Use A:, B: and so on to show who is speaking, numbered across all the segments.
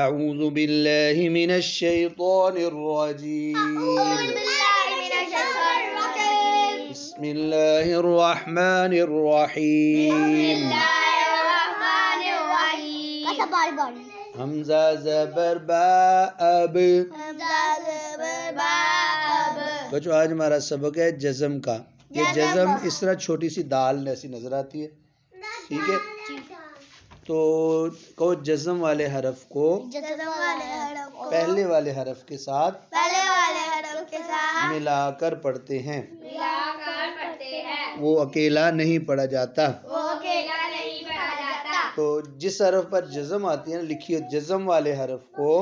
A: اعوذ باللہ من الشیطان الرجیم بسم اللہ الرحمن الرحیم حمزہ زبر با اب. بچوں آج ہمارا سبق ہے جزم کا. یہ جزم اس طرح چھوٹی سی دال ایسی نظر آتی ہے, ٹھیک ہے؟ تو کہو جزم والے حرف کو پہلے والے حرف کے ساتھ ملا کر پڑھتے ہیں. وہ اکیلا نہیں پڑھا جاتا. تو جس حرف پر جزم آتی ہے لکھیے, جزم والے حرف کو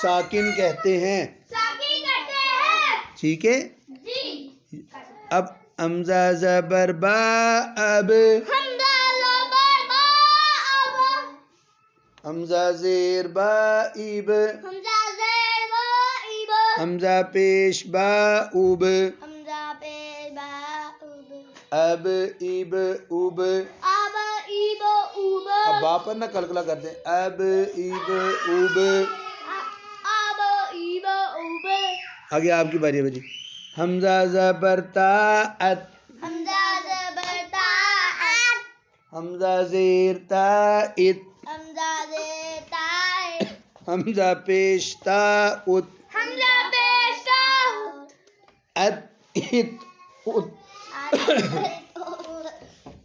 A: ساکن کہتے ہیں, ٹھیک ہے؟ اب حمزہ زبر با اب, حمزہ زیر با ایب, حمزہ پیش با اوب, اب ایب اوب. اب با پر نہ کلکلا کرتے ہیں, اب ایب اوب. آگے آپ کی باری ہے بجی. حمزہ زبر تا ات, حمزہ زیر تا ات, حمزہ پیش تا ات, ات ات ات,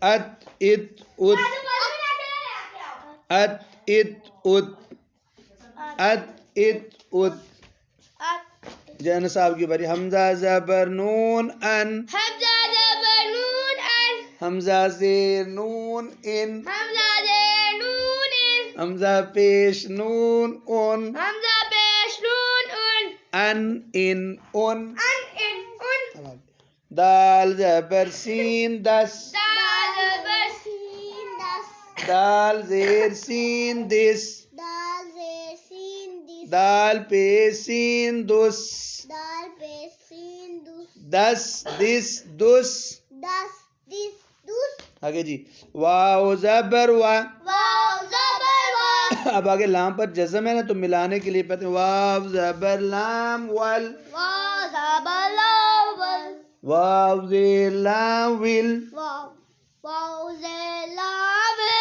A: ات ات ات, ات ات ات, ات ات ات. جانا صاحب کی باری. حمزہ زبر نون ان, حمزہ زیر نون ان, حمزہ پیش نون ان, ان ان ان. دال زبر سین دس, دال زیر سین دس, دال پیش سین دس, دس دس دس. آگے جی. واو زبر وا, اب آگے لام پر جزم ہے نا, تو ملانے کے لیے پڑھتے ہیں واو زبر لام ول, واو زیر لام ول,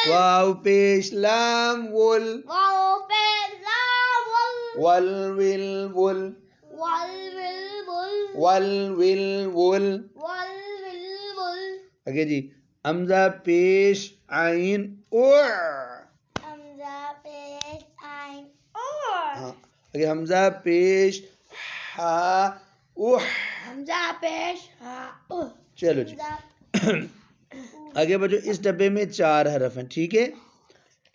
A: واو پیش لام ول, ول ول ول, ول ول ول. آگے جی. حمزہ پیش عین اوع, ہاں آگے حمزہ پیش ہا اوح. چلو جی آگے بچو. اس ڈبے میں 4 حرف ہیں, ٹھیک ہے؟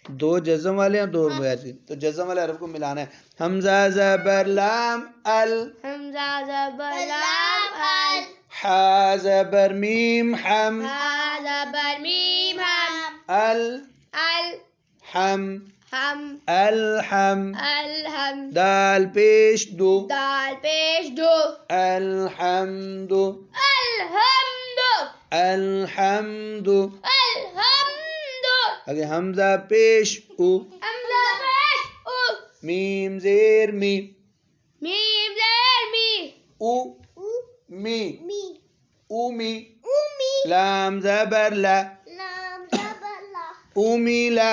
A: 2 جزم والے ہیں, 2 غیر. تو جزم والے حرف کو ملانا ہے. حمزہ زبر لام ال, حا زبر میم حم, ال حم, الحم. دال پیش دو, الحمد, الحمد. آگے حمزہ پیش او, میم زیر می, او می, اومی. لام زبر لا, اومیلا,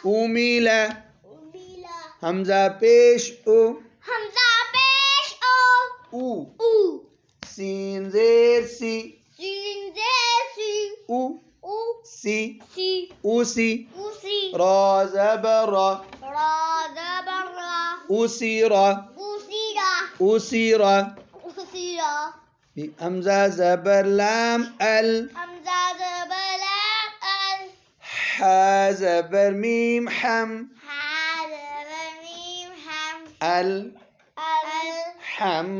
A: اومیلا. حمزہ پیش او, او. سین زیر سی, او سی, اوسی. را زبر را, اوسیرا, اوسیرا. حمزہ زبر لام ال, حا زبر میم حم, ال حم.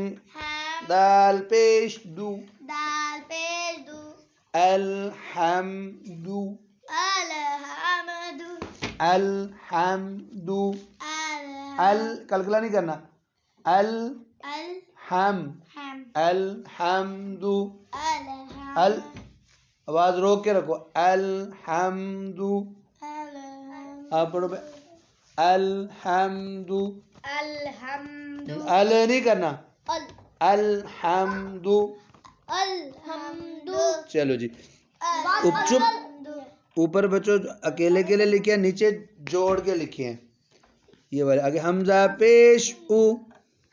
A: دال پیش دو, الحمد, الحمد. ال کلکلا نہیں کرنا, الحم, الحمد. ال آواز روک کے رکھو, الحمد. آپ پڑھو الحمد.
B: الحمد.
A: ال نہیں کرنا. الحمد.
B: الحمد.
A: چلو جی چپ. اوپر بچوں اکیلے کے لیے لکھے ہیں, نیچے جوڑ کے لکھے ہیں یہ والے. آگے حمزہ پیش او.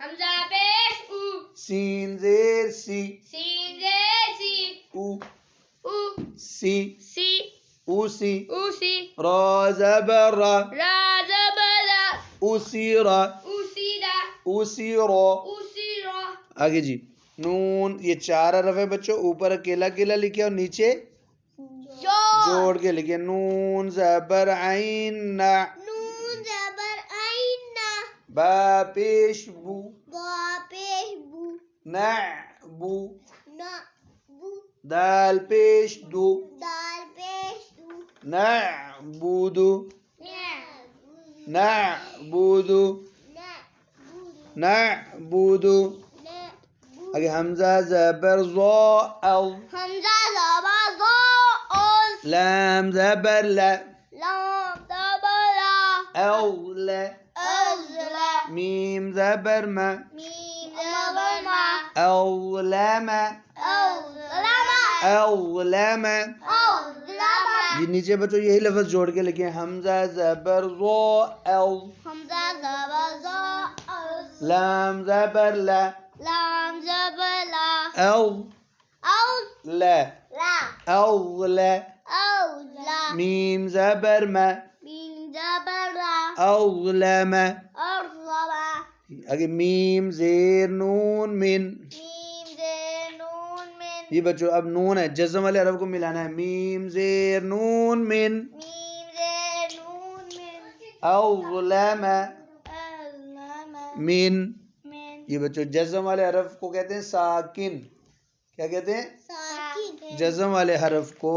B: حمزہ پیش او.
A: سین زیر سی.
B: سین زیر سی.
A: او
B: او.
A: سی.
B: سی.
A: اوسی.
B: اوسی.
A: را زبر را.
B: را زبر را.
A: اسیرا.
B: اسیرا.
A: اسیرا.
B: اسیرا.
A: آگے جی نون. یہ 4 حرف ہے بچوں, اوپر اکیلا اکیلا لکھے اور نیچے جوڑ کے لکھے. نون زبر عین نا.
B: نون زبر عین نا.
A: با پیش بو.
B: با پیش بو.
A: نعبو.
B: نعبو.
A: دال پیش دو.
B: دال پیش دو.
A: نعبودو.
B: نعبود.
A: نعبودو.
B: نعبود.
A: نعبودو. آگے حمزہ زبر ضا ال.
B: حمزہ زبر ضا ال.
A: لام زبر لا.
B: لام زبر لا.
A: ال.
B: ازلا.
A: میم زبر ما.
B: میم زبر ما.
A: اولم.
B: اولما.
A: اولم.
B: اولما.
A: یہ نیچے بچوں یہی لفظ جوڑ کے لکھیں. حمزہ زبر ضا ال.
B: حمزہ زبر ضا ال.
A: لام زبر لا.
B: لام زبر لا.
A: ال.
B: اول.
A: لا.
B: لا.
A: اولا.
B: اولا.
A: میم زبر ما.
B: میم زبر لا.
A: اولم.
B: ارضما.
A: آگے میم زیر نون من.
B: میم زیر نون من.
A: یہ بچوں اب نون ہے, جزم والے حرف کو ملانا ہے. میم زیر نون من.
B: میم زیر نون من.
A: اولم
B: علما.
A: من.
B: من.
A: یہ بچوں جزم والے حرف کو کہتے ہیں ساکن. کیا کہتے ہیں؟
B: ساکن.
A: جزم والے حرف کو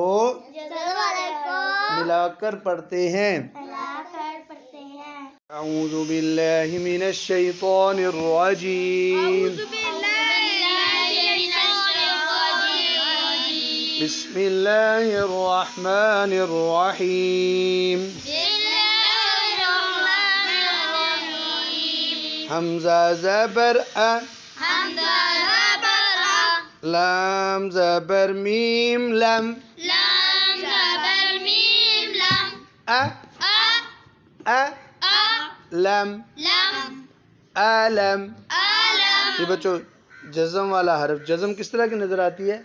B: جزم والے کو
A: ملا کر پڑھتے ہیں.
B: ملا کر پڑھتے ہیں.
A: اعوذ باللہ من الشیطان الرجیم. بسم اللہ الرحمن الرحیم. حمزہ زبر ا.
B: حمزہ زبر ا.
A: لام زبر میم لم.
B: لام زبر میم لم.
A: ا.
B: ا.
A: ا.
B: ا.
A: لم.
B: لم.
A: علم.
B: علم.
A: یہ بچوں جزم والا حرف, جزم کس طرح کی نظر آتی ہے؟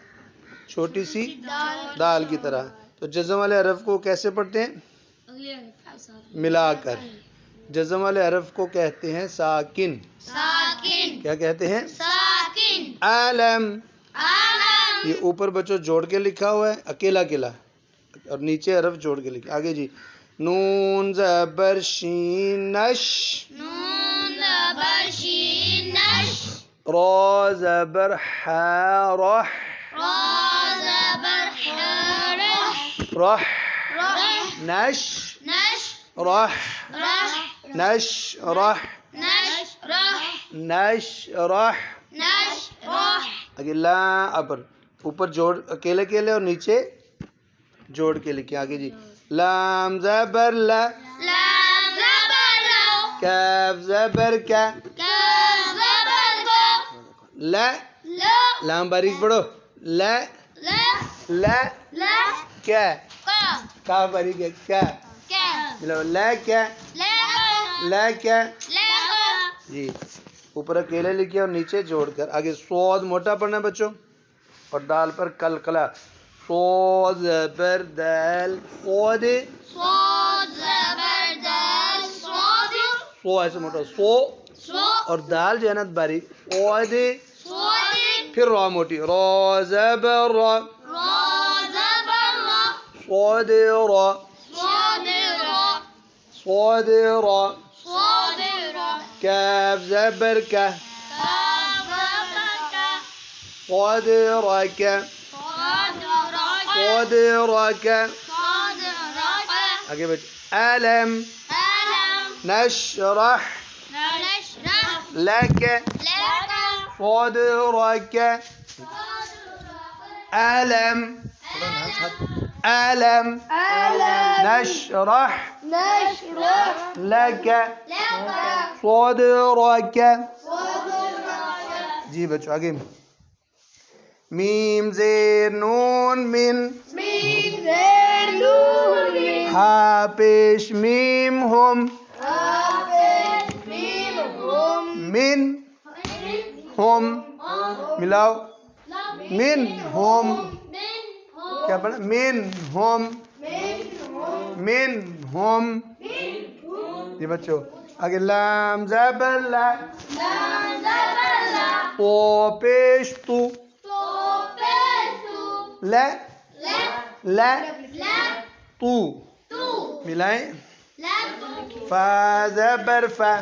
A: چھوٹی سی دال کی طرح. تو جزم والے حرف کو کیسے پڑھتے ہیں؟ ملا کر. جزم والے حرف کو کہتے ہیں ساکن.
B: ساکن.
A: کیا کہتے ہیں؟
B: ساکن.
A: علم.
B: علم.
A: یہ اوپر بچوں جوڑ کے لکھا ہوا ہے اکیلا اکیلا, اور نیچے حرف جوڑ کے لکھا. آگے جی نون زبر شین نش.
B: نون زبر شین نش.
A: را زبر ح رح.
B: را زبر ح رح.
A: رح.
B: رح.
A: نش.
B: نش.
A: رح.
B: رح.
A: نش رح.
B: نش. رح.
A: نش رح.
B: نش. رح.
A: آگے لا ابر, اوپر جوڑ اکیلے اکیلے اور نیچے جوڑ کے لکھے. آگے جی لام زبر لا.
B: لام زبر لا.
A: کاف زبر کا.
B: کاف زبر کا.
A: لا.
B: لا.
A: لام باریک پڑھو. لا.
B: لا.
A: لا.
B: لا.
A: کیا.
B: کا.
A: کاف باریک ہے. کیا.
B: کا.
A: ملو لا کیا.
B: لا.
A: لا کیا.
B: لا.
A: جی اوپر اکیلے لکھے اور نیچے جوڑ کر. آگے صاد موٹا پڑھنا بچوں, اور دال پر قلقلہ. صاد زبر دال. صاد.
B: صاد زبر دال. صاد.
A: سو ایسے موٹا. سو.
B: صو.
A: اور دال جو ہے نا باریک. صاد.
B: صاد.
A: پھر را موٹی. را زبر را.
B: را زبر را.
A: صاد را.
B: صاد را.
A: صاد را.
B: صاد را.
A: کاف زبر کا.
B: کاف زبر کا.
A: صاد را کا.
B: صاد را.
A: صاد را کا.
B: صاد را.
A: آگے بچ. علم.
B: علم.
A: نشرح
B: نشرح
A: لك
B: لك
A: صدرك. ألم. ألم. نشرح لك صدرك. جی بچوں آگے. میم زیر نون من. ہا پیش میم ہم. من ہم ملاؤ. من ہم کیا پڑھا؟ من ہم. من ہم. جی بچوں آگے. لام زبر لا. تو پیش تو. لا لا تو ملائیں. فا زبر فا.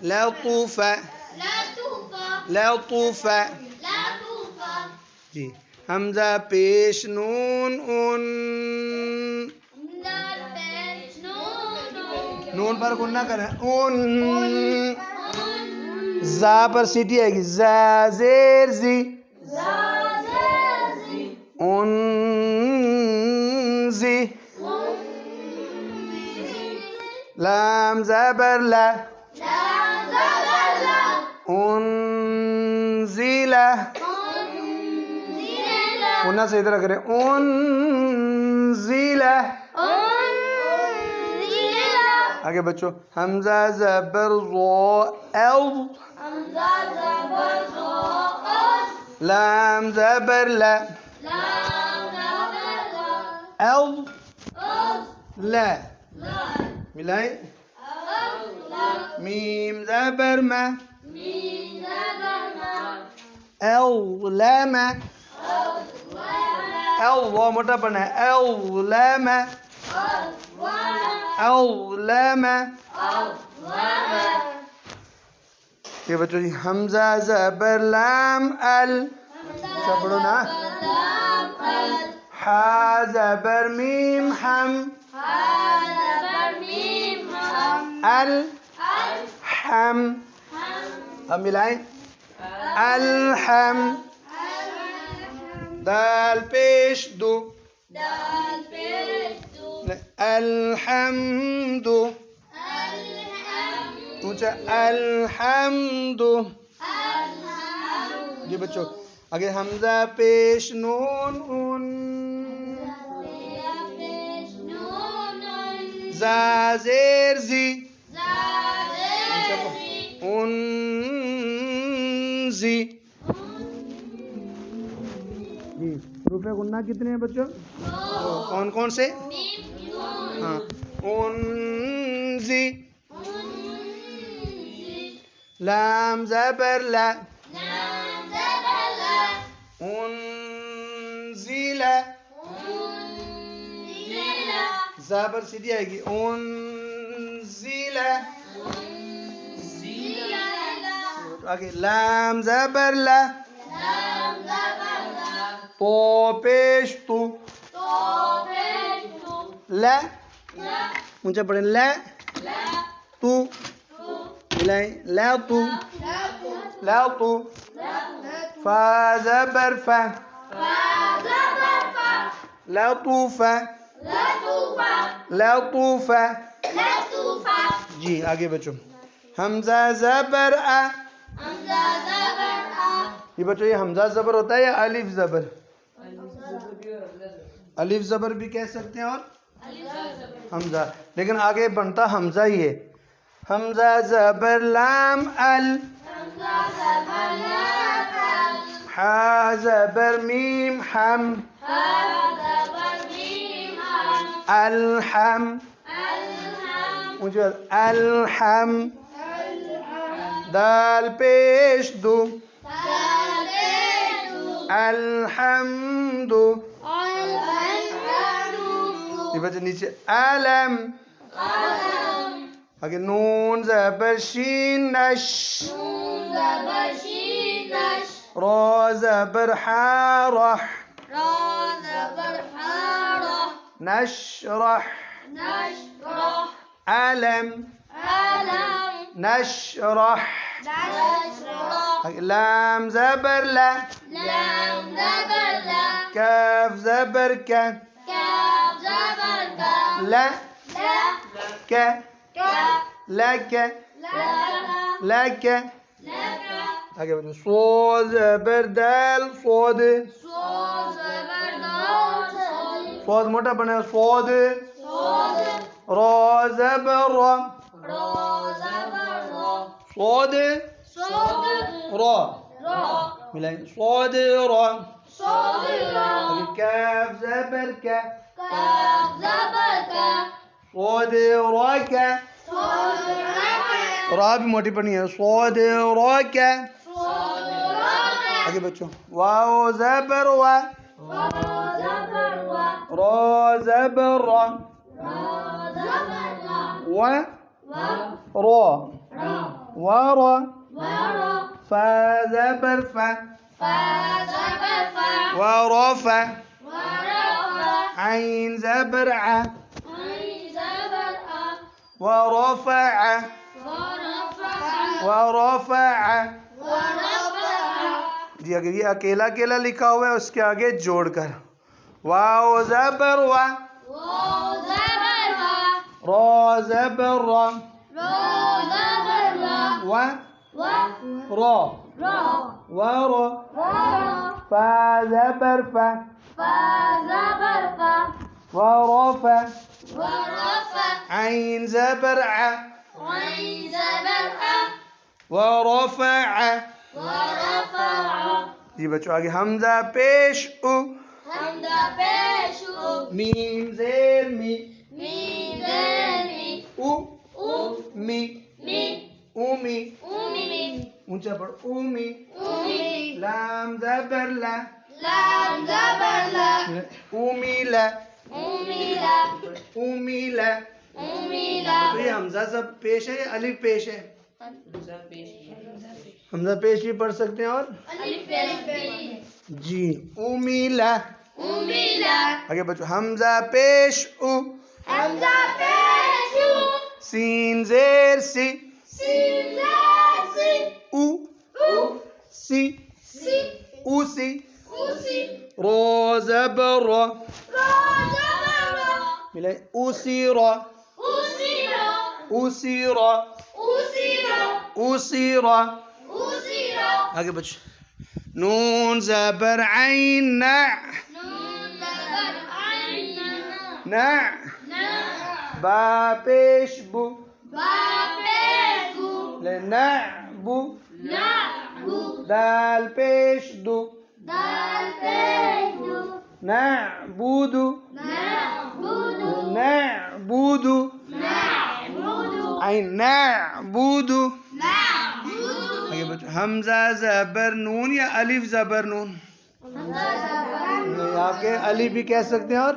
A: لطوف. لطوف. جی. حمزہ پیش نون ان. نون پر غنہ کریں. ان. زا پر سیٹی آئے گی. زا زیر زی. ان زی. لام زبر لا. انزیلا. انہ سے ادھر کریں. انزیلا. آگے بچوں. حمزہ زبر ضو. ال. لام زبر لا. ال لا ملائیں. میم زبر ما. اظلم. وہ موٹا پڑھنا ہے. اظلم. اظلم. یہ بچوں جی. حمزہ زبر لام ال. پڑھو نا. ہا زبر میم ہم. ال ہم. اب ملائیں. الحم. دال پیش دو. الحمد. اونچا. الحمد. جی بچوں آگے. حمزہ پیش نون ان. زا زیر زی. ان زی. حروف غنہ کتنے ہیں بچوں؟ کون کون سے؟ ہاں. ان زی. لام زبر لا. انزیلا. زبر سیدھی آئے گی. انزیلا. آگے. لام زبر لا. تو پیش تو. لا. اونچا پڑھیں. لا تو ملائیں. لا تو. لا تو. فا زبر فا. لطوف. لطوف. جی آگے بچوں. حمزہ زبر آ. یہ بچوں یہ حمزہ زبر ہوتا ہے یا الف زبر؟ الف زبر بھی کہہ سکتے ہیں اور حمزہ، لیکن آگے بنتا حمزہ ہی ہے. حمزہ زبر لام ال. ہا زبر میم ہم. الحم. الحم. دال پیش دو. الحمد. یہ بچے نیچے. علم. آگے. نون زبر شین نش. را زبر حارح. نشرح. علم. نشرح. لام زبر لا. کاف زبر کا. لك لك لك آگے بچو صاد زبر دال صاد صاد موٹا بنا صاد را زبر را صاد را ملائیں صاد را آگے کاف زبر کا صاد را کا را بھی موٹی پڑھنی ہے صاد را کا آگے بچوں واو زبر وا را زبر را و را ورا فا زبر فا ورفع عين زبر ع ورفع ورفع جی اگر یہ اکیلا اکیلا لکھا ہوا ہے اس کے آگے جوڑ کر واو زبر وا را زبر را و را ورا فا زبر فا ورفع عين زبر ع ورفع جی بچوں آگے حمزہ پیش او میم زیر می او می اومی اونچا پڑھ اومی لام زبر لا اومی لا اومی لا تو یہ حمزہ سب پیش ہے یا الف پیش ہے؟ حمزہ پیش بھی پڑھ سکتے ہیں اور جی اومی لا آگے بچو حمزہ پیش او سین زیر سی او سی اوسی را زبر را ملائیں اوسی را آگے بچ نون زبر عین نع با پیش بو نعبو دال پیش دو نعبود عین نعبود آگے بچو حمزہ زبر نون یا الف زبر نون آپ کے الف بھی کہہ سکتے ہیں اور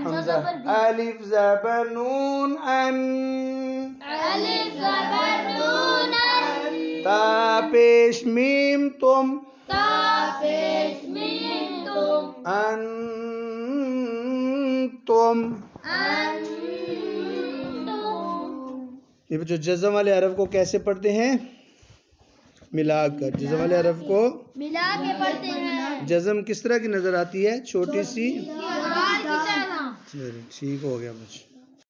A: حمزہ الف زبر نون ان تا پیش میم تم انتم یہ بچو جزم والے حرف کو کیسے پڑھتے ہیں؟ ملا کر جزم والے حرف کو
B: ملا کے پڑھتے ہیں.
A: جزم کس طرح کی نظر آتی ہے؟ چھوٹی سی ٹھیک ہو گیا بچ